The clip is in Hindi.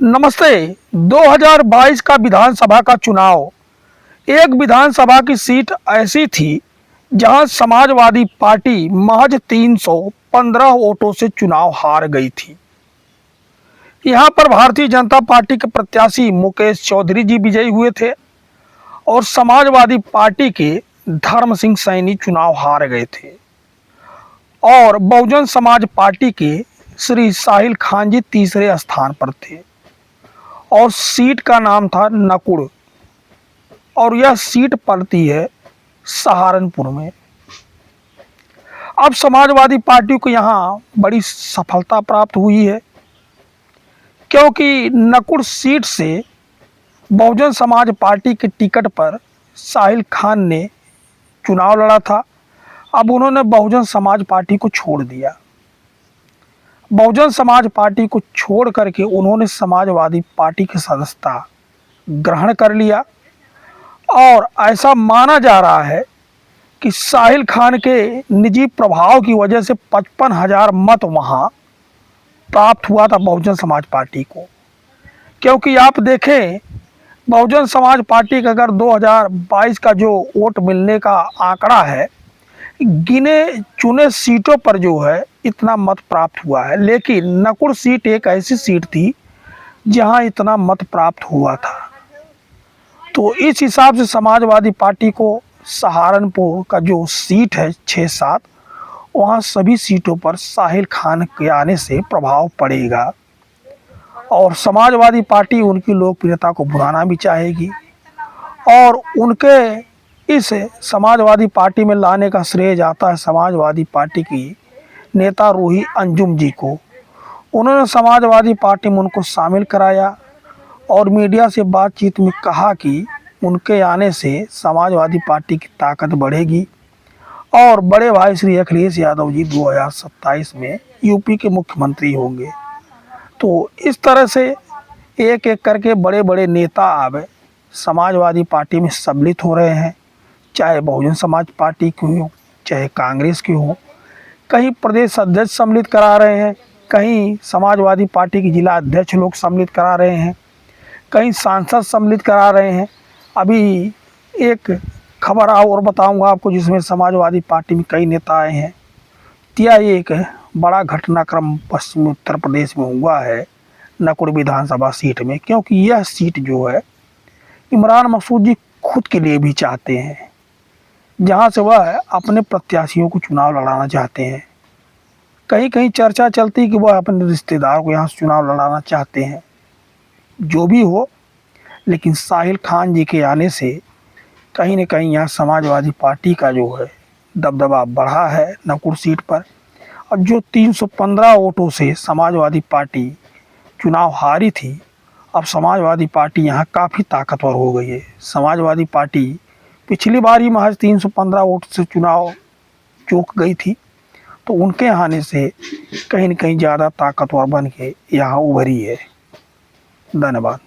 नमस्ते। 2022 का विधानसभा का चुनाव एक विधानसभा की सीट ऐसी थी जहां समाजवादी पार्टी महज 315 वोटों से चुनाव हार गई थी। यहां पर भारतीय जनता पार्टी के प्रत्याशी मुकेश चौधरी जी विजयी हुए थे और समाजवादी पार्टी के धर्म सिंह सैनी चुनाव हार गए थे और बहुजन समाज पार्टी के श्री साहिल खान जी तीसरे स्थान पर थे और सीट का नाम था नकुड़ और यह सीट पड़ती है सहारनपुर में। अब समाजवादी पार्टी को यहां बड़ी सफलता प्राप्त हुई है क्योंकि नकुड़ सीट से बहुजन समाज पार्टी के टिकट पर साहिल खान ने चुनाव लड़ा था। अब उन्होंने बहुजन समाज पार्टी को छोड़ दिया। बहुजन समाज पार्टी को छोड़ करके उन्होंने समाजवादी पार्टी की सदस्यता ग्रहण कर लिया और ऐसा माना जा रहा है कि साहिल खान के निजी प्रभाव की वजह से 55,000 मत वहां प्राप्त हुआ था बहुजन समाज पार्टी को। क्योंकि आप देखें, बहुजन समाज पार्टी का अगर 2022 का जो वोट मिलने का आंकड़ा है, गिने चुने सीटों पर जो है इतना मत प्राप्त हुआ है, लेकिन नकुड़ सीट एक ऐसी सीट थी जहां इतना मत प्राप्त हुआ था। तो इस हिसाब से समाजवादी पार्टी को सहारनपुर का जो सीट है 6-7, वहां सभी सीटों पर साहिल खान के आने से प्रभाव पड़ेगा और समाजवादी पार्टी उनकी लोकप्रियता को बढ़ाना भी चाहेगी और उनके इस समाजवादी पार्टी में लाने का श्रेय जाता है समाजवादी पार्टी की नेता रूही अंजुम जी को। उन्होंने समाजवादी पार्टी में उनको शामिल कराया और मीडिया से बातचीत में कहा कि उनके आने से समाजवादी पार्टी की ताकत बढ़ेगी और बड़े भाई श्री अखिलेश यादव जी 2027 में यूपी के मुख्यमंत्री होंगे। तो इस तरह से एक एक करके बड़े बड़े नेता अब समाजवादी पार्टी में सम्मिलित हो रहे हैं, चाहे बहुजन समाज पार्टी की हो चाहे कांग्रेस की हो। कहीं प्रदेश अध्यक्ष सम्मिलित करा रहे हैं, कहीं समाजवादी पार्टी के जिला अध्यक्ष लोग सम्मिलित करा रहे हैं, कहीं सांसद सम्मिलित करा रहे हैं। अभी एक खबर और बताऊंगा आपको जिसमें समाजवादी पार्टी में कई नेता आए हैं। यह एक बड़ा घटनाक्रम पश्चिमी उत्तर प्रदेश में हुआ है नकुड़ विधानसभा सीट में, क्योंकि यह सीट जो है इमरान मसूद जी खुद के लिए भी चाहते हैं, जहां से वह अपने प्रत्याशियों को चुनाव लड़ाना चाहते हैं। कहीं कहीं चर्चा चलती कि वह अपने रिश्तेदार को यहाँ से चुनाव लड़ाना चाहते हैं। जो भी हो, लेकिन साहिल खान जी के आने से कहीं न कहीं यहाँ समाजवादी पार्टी का जो है दबदबा बढ़ा है नकुड़ सीट पर। और जो 315 वोटों से समाजवादी पार्टी चुनाव हारी थी, अब समाजवादी पार्टी यहाँ काफ़ी ताकतवर हो गई है। समाजवादी पार्टी पिछली बार ही महज 315 वोट से चुनाव चूक गई थी, तो उनके आने से कहीं न कहीं ज़्यादा ताकतवर बन के यहाँ उभरी है। धन्यवाद।